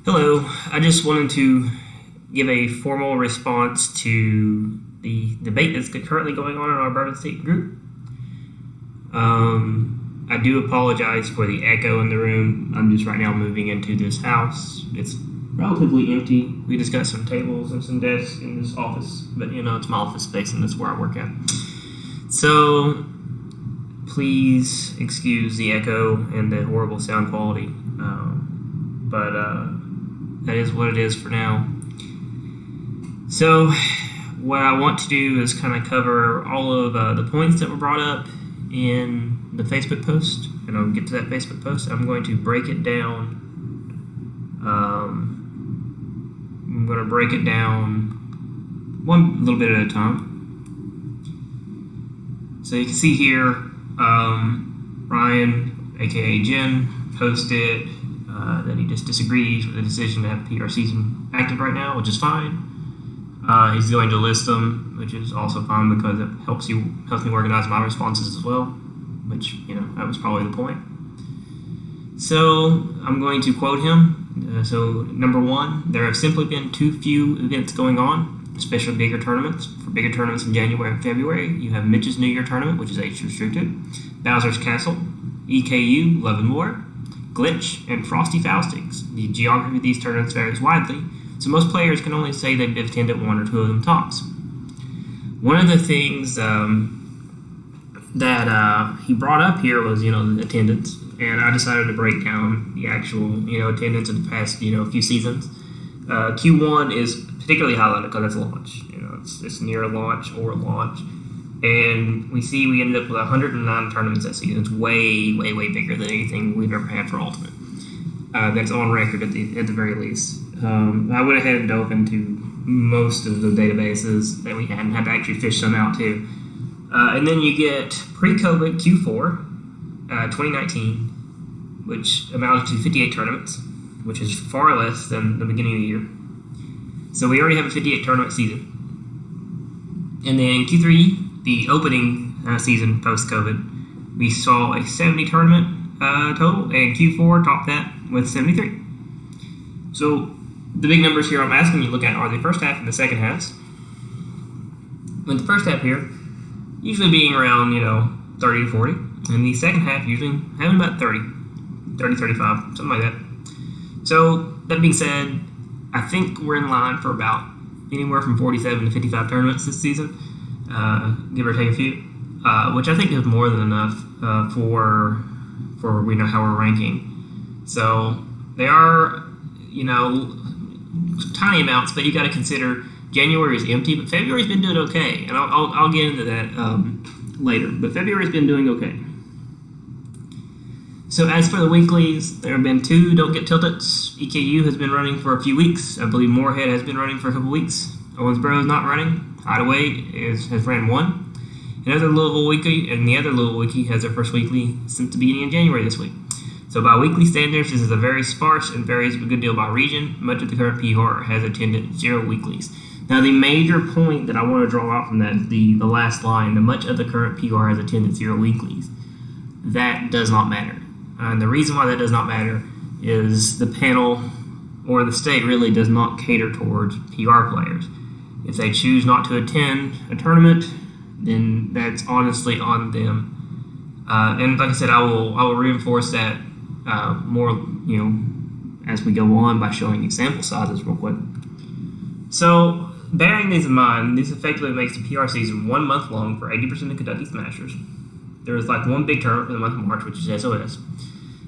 Hello. I just wanted to give a formal response to the debate that's currently going on in our Bourbon State group. I do apologize for the echo in the room. I'm just right now moving into this house. It's relatively empty. We just got some tables and some desks in this office, but it's my office space and that's where I work at. So please excuse the echo and the horrible sound quality. But that is what it is for now. So what I want to do is kind of cover all of the points that were brought up in the Facebook post, and I'll get to that Facebook post. I'm going to break it down. I'm going to break it down one little bit at a time. So you can see here, Ryan, aka Jen, posted that he just disagrees with the decision to have the PR season active right now, which is fine. He's going to list them, which is also fine because it helps me organize my responses as well, which, that was probably the point. So I'm going to quote him. So number one, there have simply been too few events going on, especially bigger tournaments. For bigger tournaments in January and February, you have Mitch's New Year Tournament, which is age restricted, Bowser's Castle, EKU, Love and War, Glitch, and Frosty Faustings. The geography of these tournaments varies widely, so most players can only say they've attended one or two of them tops. One of the things that he brought up here was, the attendance, and I decided to break down the actual, attendance in the past, few seasons. Q1 is particularly highlighted because it's launch. It's near launch or launch. And we ended up with 109 tournaments that season. It's way, way, way bigger than anything we've ever had for Ultimate. That's on record at the very least. I went ahead and dove into most of the databases that we had and had to actually fish some out too. And then you get pre-COVID Q4 2019, which amounted to 58 tournaments, which is far less than the beginning of the year. So we already have a 58 tournament season. And then Q3, the opening season post-COVID, we saw a 70 tournament total, and Q4 topped that with 73. So the big numbers here I'm asking you to look at are the first half and the second halves. With the first half here usually being around 30 to 40, and the second half usually having about 30, 35, something like that. So that being said, I think we're in line for about anywhere from 47 to 55 tournaments this season, give or take a few, which I think is more than enough for how we're ranking. So they are, tiny amounts, but you got to consider January is empty, but February's been doing okay, and I'll get into that later. But February's been doing okay. So as for the weeklies, there have been 2 Don't Get Tilteds. EKU has been running for a few weeks. I believe Moorhead has been running for a couple weeks. Owensboro is not running. Hideaway has ran 1. Another Louisville weekly, and the other Louisville weekly has their first weekly since the beginning of January this week. So by weekly standards, this is a very sparse and varies a good deal by region. Much of the current PR has attended 0 weeklies. Now the major point that I want to draw out from that is the last line, the much of the current PR has attended 0 weeklies. That does not matter. And the reason why that does not matter is the panel or the state really does not cater towards PR players. If they choose not to attend a tournament, then that's honestly on them. And like I said, I will reinforce that more, as we go on by showing example sizes real quick. So, bearing these in mind, this effectively makes the PR season 1 month long for 80% of Kentucky Smashers. There is one big tournament in the month of March, which is SOS.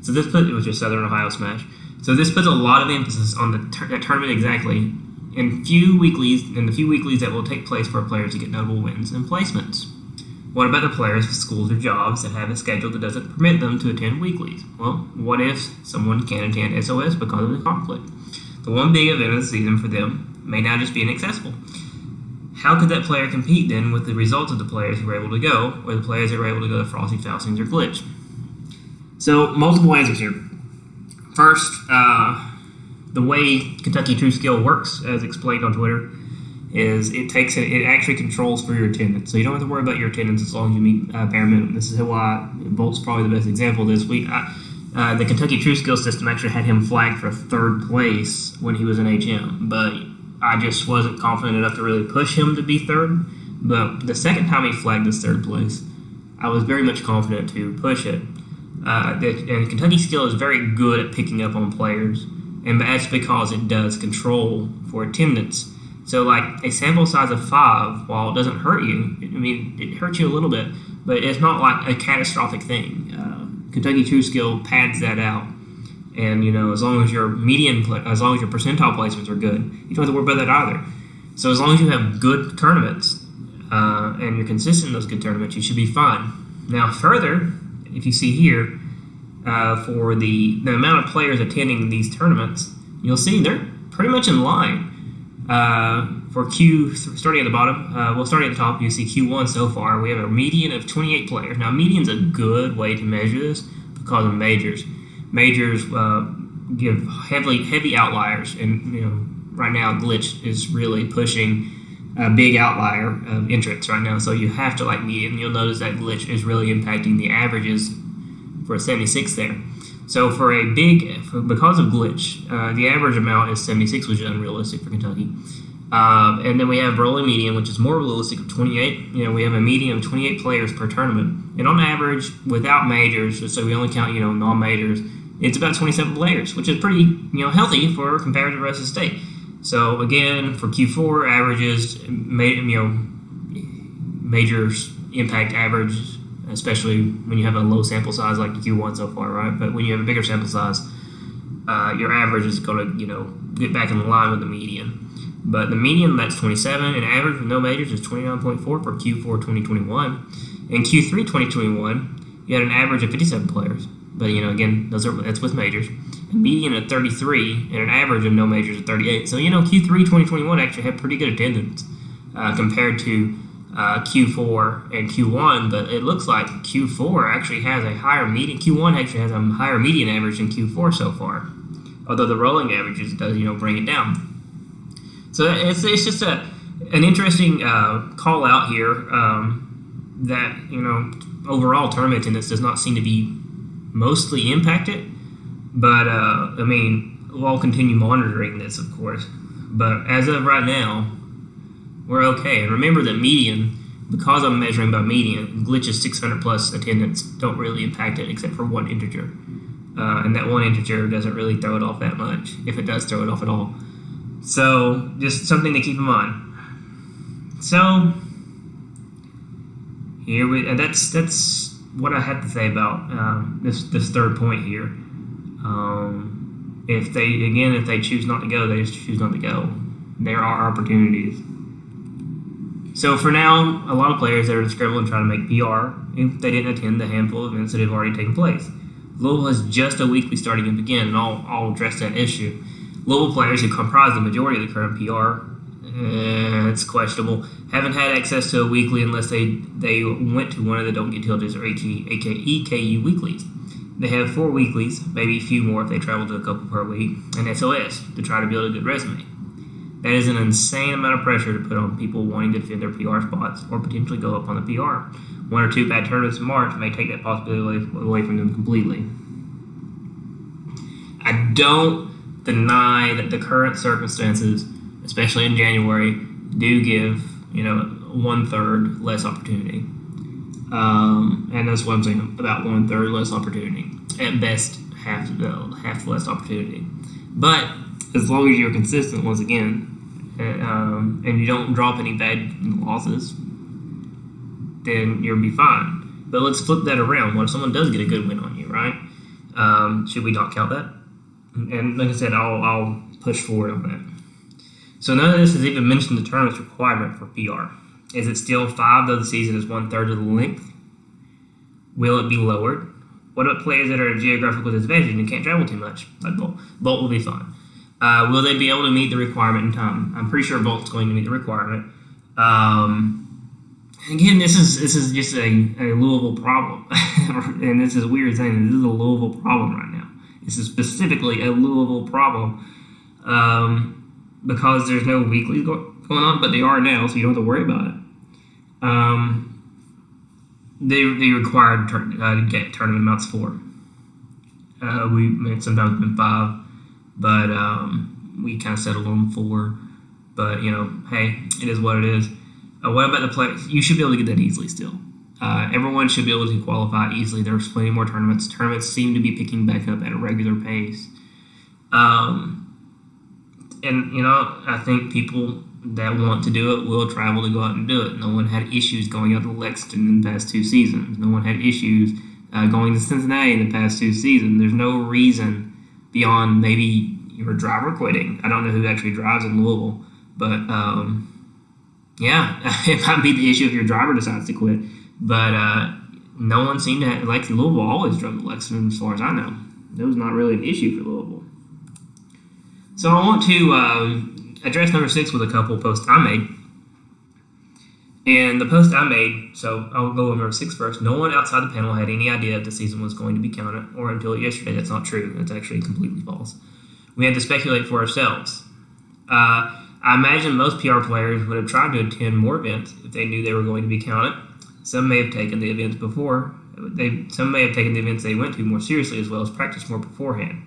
So which is Southern Ohio Smash. So this puts a lot of emphasis on that tournament exactly in the few weeklies that will take place for players to get notable wins and placements. What about the players with schools or jobs that have a schedule that doesn't permit them to attend weeklies? Well, what if someone can't attend SOS because of the conflict? The one big event of the season for them may now just be inaccessible. How could that player compete then with the results of the players who were able to go, or the players that were able to go to Frosty Faustings or Glitch? So, multiple answers here. First, the way Kentucky True Skill works, as explained on Twitter, is it actually controls for your attendance. So you don't have to worry about your attendance as long as you meet bare minimum. This is why Volt's probably the best example of this. The Kentucky True Skill system actually had him flagged for third place when he was in HM, but I just wasn't confident enough to really push him to be third. But the second time he flagged as third place, I was very much confident to push it. And Kentucky Skill is very good at picking up on players, and that's because it does control for attendance. So, like a sample size of 5, while it doesn't hurt you, it hurts you a little bit, but it's not like a catastrophic thing. Kentucky True Skill pads that out, and as long as your as long as your percentile placements are good, you don't have to worry about that either. So, as long as you have good tournaments and you're consistent in those good tournaments, you should be fine. Now, further, if you see here, for the amount of players attending these tournaments, you'll see they're pretty much in line. For starting at the bottom, starting at the top, you see Q1 so far. We have a median of 28 players. Now, median's a good way to measure this because of majors. Majors give heavy outliers, and right now Glitch is really pushing a big outlier of entrants right now. So you have to like median. You'll notice that Glitch is really impacting the averages for a 76 there. So because of Glitch, the average amount is 76, which is unrealistic for Kentucky. And then we have rolling median, which is more realistic of 28. We have a median of 28 players per tournament. And on average, without majors, so we only count, non-majors, it's about 27 players, which is pretty, healthy for compared to the rest of the state. So again, for Q4, averages, majors impact average, especially when you have a low sample size like Q1 so far, right? But when you have a bigger sample size, your average is going to, get back in line with the median. But the median, that's 27, and average with no majors is 29.4 for Q4 2021. In Q3 2021, you had an average of 57 players. But, again, that's with majors. A median of 33 and an average of no majors of 38. So, Q3 2021 actually had pretty good attendance compared to Q4 and Q1, but it looks like Q4 actually has a higher median. Q1 actually has a higher median average than Q4 so far, although the rolling averages does bring it down. So it's just an interesting call out here that overall tournament attendance does not seem to be mostly impacted, but we'll continue monitoring this, of course. But as of right now, we're okay. And remember that median, because I'm measuring by median, Glitch's 600 plus attendance don't really impact it except for one integer. And that one integer doesn't really throw it off that much, if it does throw it off at all. So just something to keep in mind. So that's what I have to say about this third point here. If they choose not to go, they just choose not to go. There are opportunities. So for now, a lot of players that are scrambling trying to make PR if they didn't attend the handful of events that have already taken place. Louisville has just a weekly starting up again, and I'll address that issue. Louisville players who comprise the majority of the current PR, it's questionable, haven't had access to a weekly unless they went to one of the Don't Get Tilted or EKU weeklies. They have 4 weeklies, maybe a few more if they travel to a couple per week, and SOS to try to build a good resume. That is an insane amount of pressure to put on people wanting to defend their PR spots or potentially go up on the PR. 1 or 2 bad tournaments in March may take that possibility away from them completely. I don't deny that the current circumstances, especially in January, do give 1/3 less opportunity, and that's what I'm saying about 1/3 less opportunity. At best, half less opportunity. But as long as you're consistent, once again, and you don't drop any bad losses, then you'll be fine. But let's flip that around. What if someone does get a good win on you, right? Should we not count that? And like I said, I'll push forward on that. So none of this has even mentioned the tournament's requirement for PR. Is it still 5 though the season is 1/3 of the length? Will it be lowered? What about players that are at a geographical disadvantage and can't travel too much? Like Bolt. Bolt will be fine. Will they be able to meet the requirement in time? I'm pretty sure Bolt's going to meet the requirement. Again, this is just a Louisville problem, and this is a weird thing. This is a Louisville problem right now. This is specifically a Louisville problem because there's no weeklies going on, but they are now, so you don't have to worry about it. They required to get tournament amounts for. We sometimes been 5, but we kind of settled on 4. But hey, it is what it is. What about the players? You should be able to get that easily still. Everyone should be able to qualify easily. There's plenty more tournaments. Tournaments seem to be picking back up at a regular pace. And I think people that want to do it will travel to go out and do it. No one had issues going out to Lexington in the past 2 seasons. No one had issues going to Cincinnati in the past 2 seasons. There's no reason beyond maybe your driver quitting. I don't know who actually drives in Louisville, but yeah, it might be the issue if your driver decides to quit. But no one seemed to have, like, Louisville always drove to Lexington as far as I know. That was not really an issue for Louisville. So I want to address number 6 with a couple posts I made. And the post I made, so I'll go over number 6 first. No one outside the panel had any idea if the season was going to be counted, or until yesterday. That's not true. That's actually completely false. We had to speculate for ourselves. I imagine most PR players would have tried to attend more events if they knew they were going to be counted. Some may have taken the events Some may have taken the events they went to more seriously, as well as practiced more beforehand.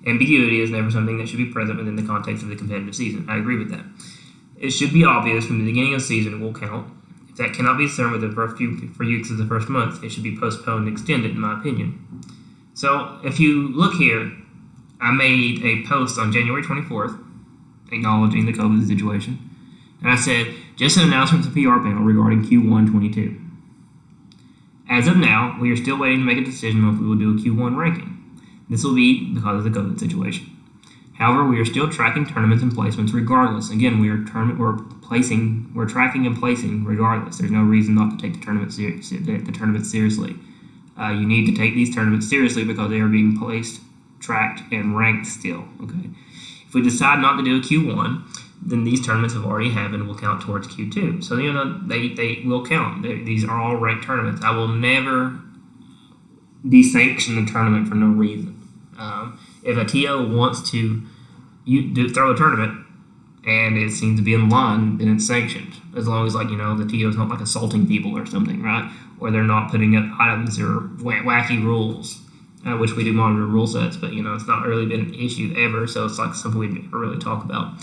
Ambiguity is never something that should be present within the context of the competitive season. I agree with that. It should be obvious from the beginning of the season it will count. If that cannot be determined within the first few weeks of the first month, it should be postponed and extended, in my opinion. So, if you look here, I made a post on January 24th acknowledging the COVID situation. And I said, just an announcement to the PR panel regarding Q1 22. As of now, we are still waiting to make a decision on if we will do a Q1 ranking. This will be because of the COVID situation. However, we are still tracking tournaments and placements regardless. Again, we're tracking and placing regardless. There's no reason not to take the tournament seriously. You need to take these tournaments seriously because they are being placed, tracked, and ranked still. Okay. If we decide not to do a Q1, then these tournaments have already happened and will count towards Q2. So they will count. These are all ranked tournaments. I will never desanction the tournament for no reason. If a TO wants to throw a tournament and it seems to be in line, then it's sanctioned. As long as, the TO is not like assaulting people or something, right? Or they're not putting up items or wacky rules, which we do monitor rule sets, but it's not really been an issue ever, so it's like something we never really talk about.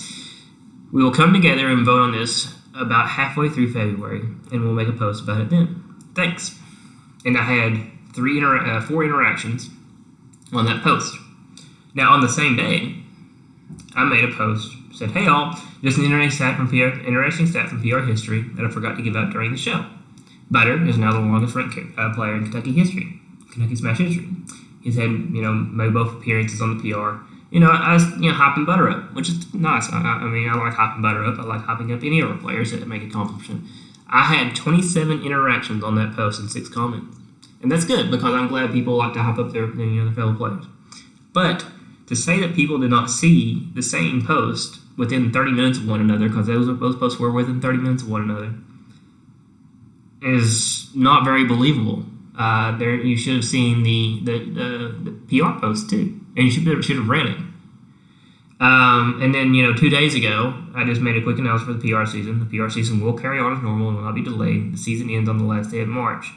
We will come together and vote on this about halfway through February, and we'll make a post about it then. Thanks. And I had 4 interactions on that post. Now, on the same day, I made a post, said, hey all, just an interesting stat from PR history that I forgot to give out during the show. Butter is now the longest ranked player in Kentucky Smash history. He's had, made both appearances on the PR. I was, hyping Butter up, which is nice. I like hyping Butter up. I like hyping up any other players that make accomplishment. I had 27 interactions on that post and 6 comments. And that's good, because I'm glad people like to hype up their fellow players. But to say that people did not see the same post within 30 minutes of one another, because those posts were within 30 minutes of one another, is not very believable. You should have seen the PR post too, and you should have read it. And then 2 days ago, I just made a quick announcement for the PR season. The PR season will carry on as normal and will not be delayed. The season ends on the last day of March.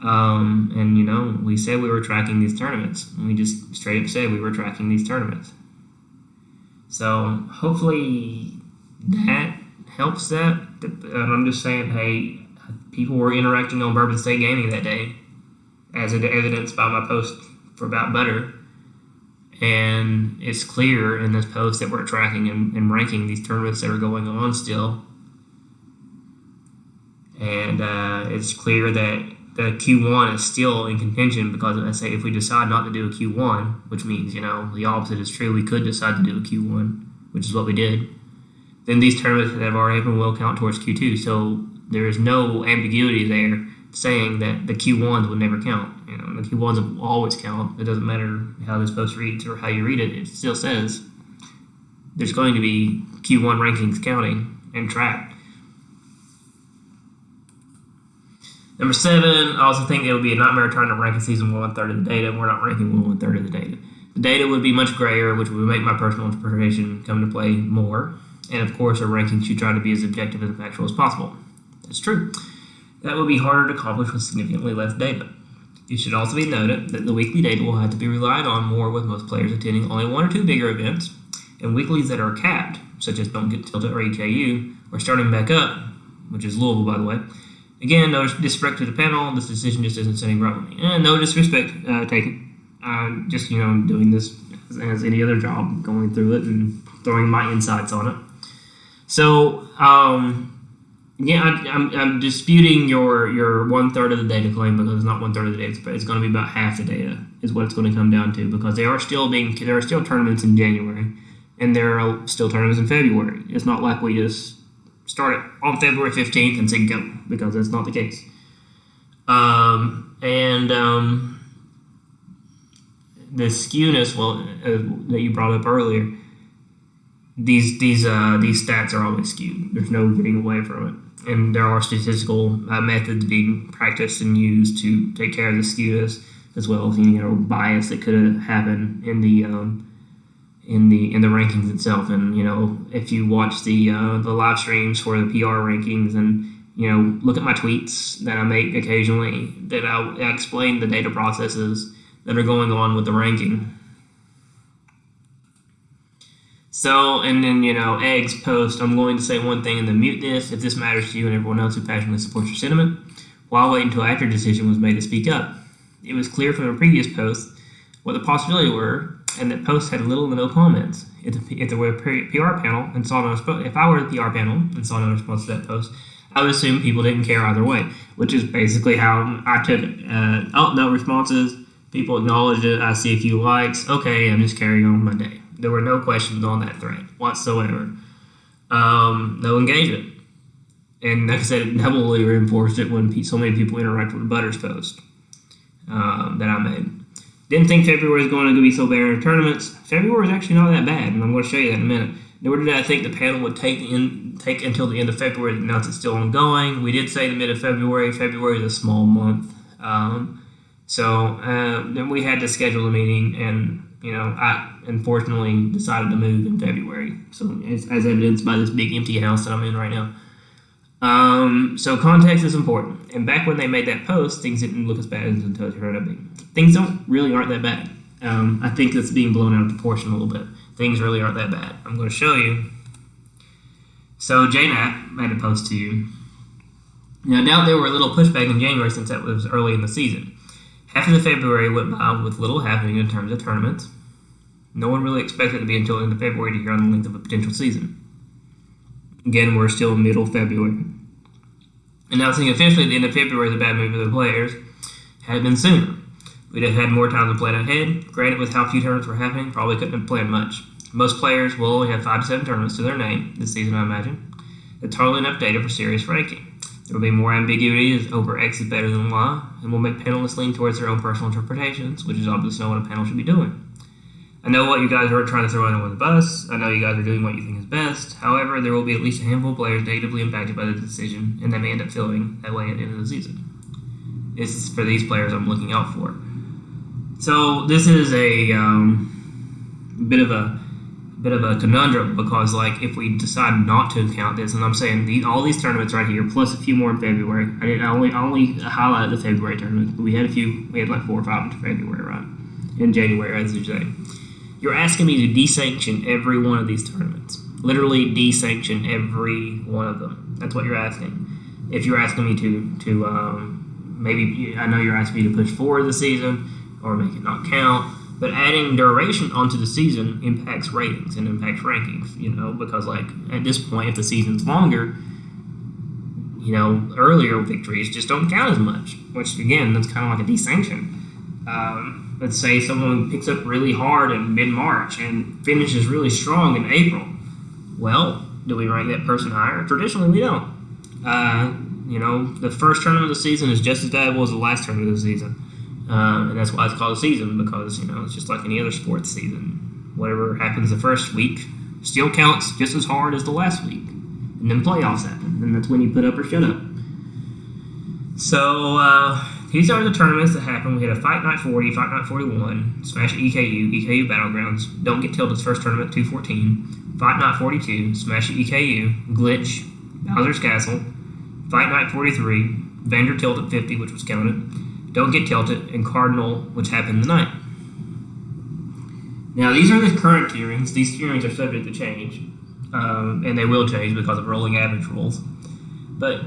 And we said we were tracking these tournaments. We just straight up said we were tracking these tournaments. So hopefully that helps that. I'm just saying, hey, people were interacting on Bourbon State Gaming that day, as evidenced by my post about Butter. And it's clear in this post that we're tracking and ranking these tournaments that are going on still. And it's clear that the Q1 is still in contention, because I say if we decide not to do a Q1, which means, the opposite is true, we could decide to do a Q1, which is what we did, then these tournaments that have already happened will count towards Q2. So there is no ambiguity there saying that the Q1s would never count. The Q1s will always count. It doesn't matter how this post reads or how you read it. It still says there's going to be Q1 rankings counting and tracked. Number 7, I also think it would be a nightmare trying to rank a season 1/3 of the data. We're not ranking 1/3 of the data. The data would be much grayer, which would make my personal interpretation come into play more. And of course, a ranking should try to be as objective and factual as possible. That's true. That would be harder to accomplish with significantly less data. It should also be noted that the weekly data will have to be relied on more with most players attending only one or two bigger events, and weeklies that are capped, such as Don't Get Tilted or EKU, are starting back up, which is Louisville, by the way. Again, no disrespect to the panel, this decision just isn't sitting right with me. And no disrespect taken. Just, doing this as any other job, going through it and throwing my insights on it. So, I'm disputing your 1/3 of the data claim, because it's not 1/3 of the data. It's going to be about half the data is what it's going to come down to, because there are still tournaments in January, and there are still tournaments in February. It's not like we just start it on February 15th and say go, because that's not the case. The skewness, that you brought up earlier, these stats are always skewed. There's no getting away from it. And there are statistical methods being practiced and used to take care of the skewness, as well as bias that could have happened in the rankings itself. And if you watch the live streams for the PR rankings, and look at my tweets that I make occasionally, that I explain the data processes that are going on with the ranking. So, and then, Eggs post, I'm going to say one thing and then mute this. If this matters to you and everyone else who passionately supports your sentiment, why wait until after decision was made to speak up? It was clear from the previous post what the possibilities were, and that post had little to no comments. If there were a PR panel and saw no response, if I were the PR panel and saw no response to that post, I would assume people didn't care either way, which is basically how I took it. No responses. People acknowledged it. I see a few likes. Okay, I'm just carrying on with my day. There were no questions on that thread whatsoever. No engagement. And like I said, it doubly reinforced it when so many people interacted with the Butters post that I made. Didn't think February was going to be so bad in tournaments. February is actually not that bad, and I'm going to show you that in a minute. Nor did I think the panel would take until the end of February to announce it's still ongoing. We did say the mid of February. February is a small month. Then we had to schedule a meeting, and I unfortunately decided to move in February. So as evidenced by this big empty house that I'm in right now. So context is important. And back when they made that post, things didn't look as bad as until it turned out being. Things aren't that bad. I think it's being blown out of proportion a little bit. Things really aren't that bad. I'm going to show you. So JNAP made a post to you. Now, I doubt there were a little pushback in January, since that was early in the season. Half of the February went by with little happening in terms of tournaments. No one really expected it to be until the end of February to hear on the length of a potential season. Again, we're still middle February. Announcing officially the end of February is a bad move for the players. Had it been sooner, we'd have had more time to plan ahead. Granted, with how few tournaments were happening, probably couldn't have planned much. Most players will only have 5 to 7 tournaments to their name this season, I imagine. That's hardly enough data for serious ranking. There will be more ambiguity as over X is better than Y, and will make panelists lean towards their own personal interpretations, which is obviously not what a panel should be doing. I know what you guys are trying to throw under the bus. I know you guys are doing what you think is best. However, there will be at least a handful of players negatively impacted by the decision, and they may end up feeling that way at the end of the season. This is for these players I'm looking out for. So this is a bit of a conundrum, because if we decide not to count this, and I'm saying all these tournaments right here, plus a few more in February. I only highlighted the February tournaments, but we had 4 or 5 in February, right? In January, as you say. You're asking me to desanction every one of these tournaments. Literally desanction every one of them. That's what you're asking. If you're asking me to maybe, I know you're asking me to push forward the season or make it not count, but adding duration onto the season impacts ratings and impacts rankings, because at this point, if the season's longer, earlier victories just don't count as much, which again, that's kind of like a desanction. Let's say someone picks up really hard in mid-March and finishes really strong in April. Well, do we rank that person higher? Traditionally, we don't. The first tournament of the season is just as valuable as the last tournament of the season. And that's why it's called a season, because, it's just like any other sports season. Whatever happens the first week still counts just as hard as the last week. And then playoffs happen, and that's when you put up or shut up. So, these are the tournaments that happened. We had a Fight Night 40, Fight Night 41, Smash EKU Battlegrounds, Don't Get Tilted's first tournament 214, Fight Night 42, Smash EKU, Glitch, Bowser's Castle, Fight Night 43, Vander Tilted 50, which was counted, Don't Get Tilted, and Cardinal, which happened tonight. Now, these are the current tierings. These tierings are subject to change, and they will change because of rolling average rules. But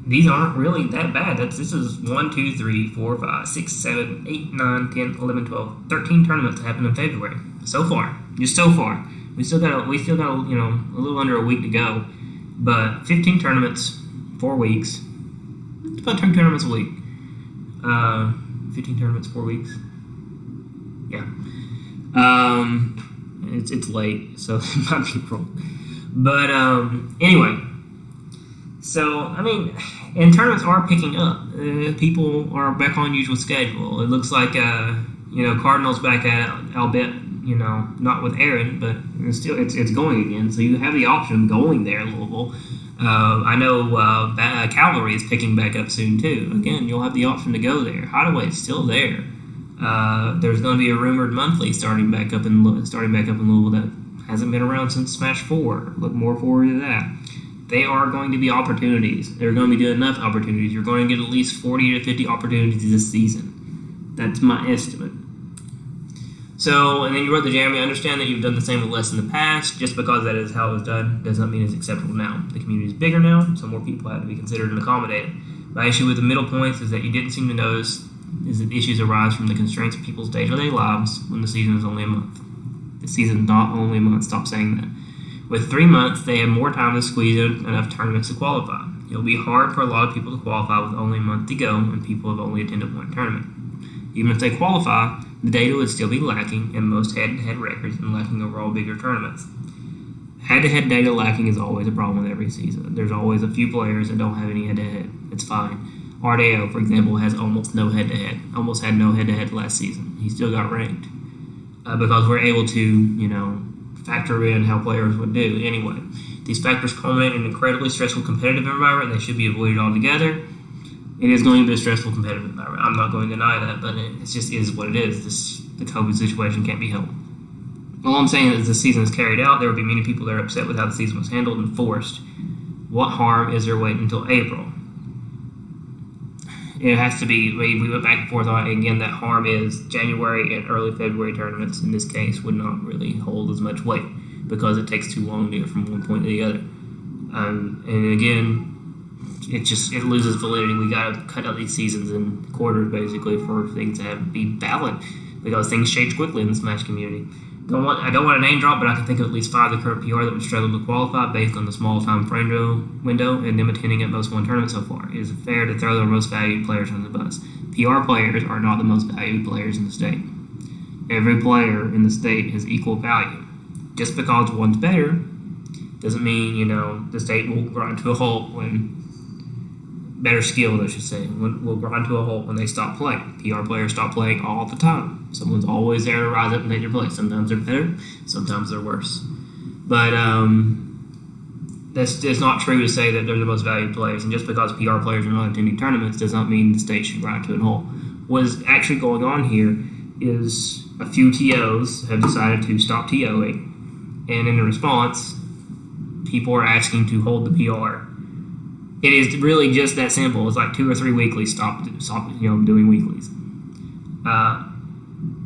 these aren't really that bad. This is 1, 2, 3, 4, 5, 6, 7, 8, 9, 10, 11, 12, 13 tournaments that happened in February. So far. Just so far. We still got a little under a week to go. But 15 tournaments, 4 weeks. It's about 2 tournaments a week. 15 tournaments, 4 weeks. Yeah. It's late, so it might be wrong. But anyway, so I mean, and tournaments are picking up. People are back on usual schedule. It looks like Cardinals back at it, albeit not with Aaron, but it's going again. So you have the option of going there, Louisville. I know Cavalry is picking back up soon too. Again, you'll have the option to go there. Hideaway is still there. There's going to be a rumored monthly starting back up in Louisville that hasn't been around since Smash 4. Look more forward to that. They are going to be opportunities. They're going to be enough opportunities. You're going to get at least 40 to 50 opportunities this season. That's my estimate. So, and then you wrote the jam. I understand that you've done the same with less in the past. Just because that is how it was done does not mean it's acceptable now. The community is bigger now, so more people have to be considered and accommodated. My issue with the middle points is that you didn't seem to notice is that issues arise from the constraints of people's day-to-day lives when the season is only a month. The season is not only a month. Stop saying that. With 3 months, they have more time to squeeze in enough tournaments to qualify. It'll be hard for a lot of people to qualify with only a month to go and people have only attended one tournament. Even if they qualify, the data would still be lacking in most head-to-head records and lacking overall bigger tournaments. Head-to-head data lacking is always a problem with every season. There's always a few players that don't have any head-to-head. It's fine. RDO, for example, has almost no head-to-head. Almost had no head-to-head last season. He still got ranked. Because we're able to, factor in how players would do. Anyway, these factors culminate in an incredibly stressful competitive environment and they should be avoided altogether. It is going to be a stressful competitive environment. I'm not going to deny that, but it just is what it is. The COVID situation can't be helped. All I'm saying is the season is carried out. There will be many people that are upset with how the season was handled and forced. What harm is there waiting until April? It has to be, we went back and forth on it. Again, that harm is January and early February tournaments, in this case, would not really hold as much weight because it takes too long to get from one point to the other. And again, it loses validity. We got to cut out these seasons and quarters, basically, for things to be valid because things change quickly in the Smash community. I don't want to name drop, but I can think of at least 5 of the current PR that would struggle to qualify based on the small time frame window and them attending at most one tournament so far. It is fair to throw their most valued players under the bus. PR players are not the most valued players in the state. Every player in the state has equal value. Just because one's better doesn't mean, the state will grind to a halt when better skilled, I should say, will grind to a halt when they stop playing. PR players stop playing all the time. Someone's always there to rise up and take their place. Sometimes they're better, sometimes they're worse. But it's not true to say that they're the most valued players. And just because PR players are not attending tournaments does not mean the state should grind to a halt. What is actually going on here is a few TOs have decided to stop TOing. And in response, people are asking to hold the PR. It is really just that simple. It's like 2 or 3 weeklies. Stop doing weeklies.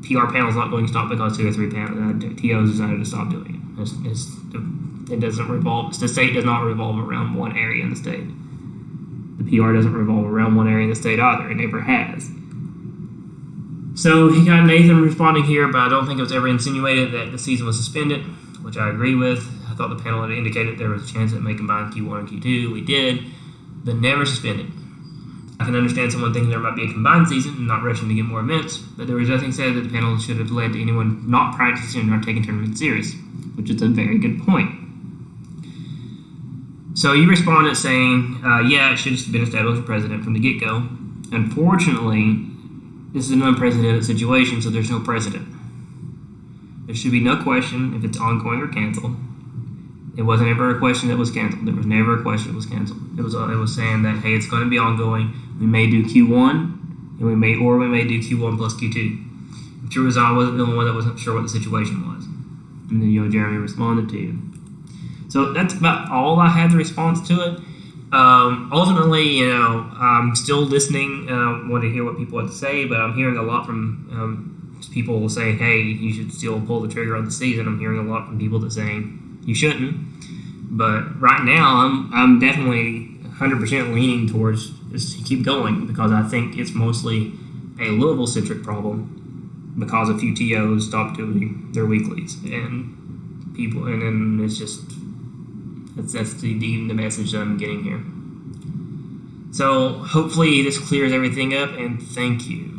PR panel's not going to stop because 2 or 3 TOs decided to stop doing it. It doesn't revolve. The state does not revolve around one area in the state. The PR doesn't revolve around one area in the state either. It never has. So he got Nathan responding here, but I don't think it was ever insinuated that the season was suspended, which I agree with. I thought the panel had indicated there was a chance it may combine Q1 and Q2. We did. But never suspended. I can understand someone thinking there might be a combined season and not rushing to get more events, but there was nothing said that the panel should have led to anyone not practicing or not taking tournaments serious, which is a very good point. So you responded saying, it should have been established as president from the get-go. Unfortunately, this is an unprecedented situation, so there's no precedent. There should be no question if it's ongoing or canceled. It wasn't ever a question that was canceled. There was never a question that was canceled. It was saying that, hey, it's going to be ongoing. We may do Q1, and we may do Q1 plus Q2. I'm sure I wasn't the only one that wasn't sure what the situation was. And then Jeremy responded to you. So that's about all I had in response to it. Ultimately, I'm still listening. Want to hear what people have to say, but I'm hearing a lot from people saying, "Hey, you should still pull the trigger on the season." I'm hearing a lot from people that saying you shouldn't. But right now, I'm definitely 100% leaning towards just to keep going because I think it's mostly a Louisville centric problem because a few TOs stopped doing their weeklies and people, and then it's just that's the message that I'm getting here. So hopefully this clears everything up, and thank you.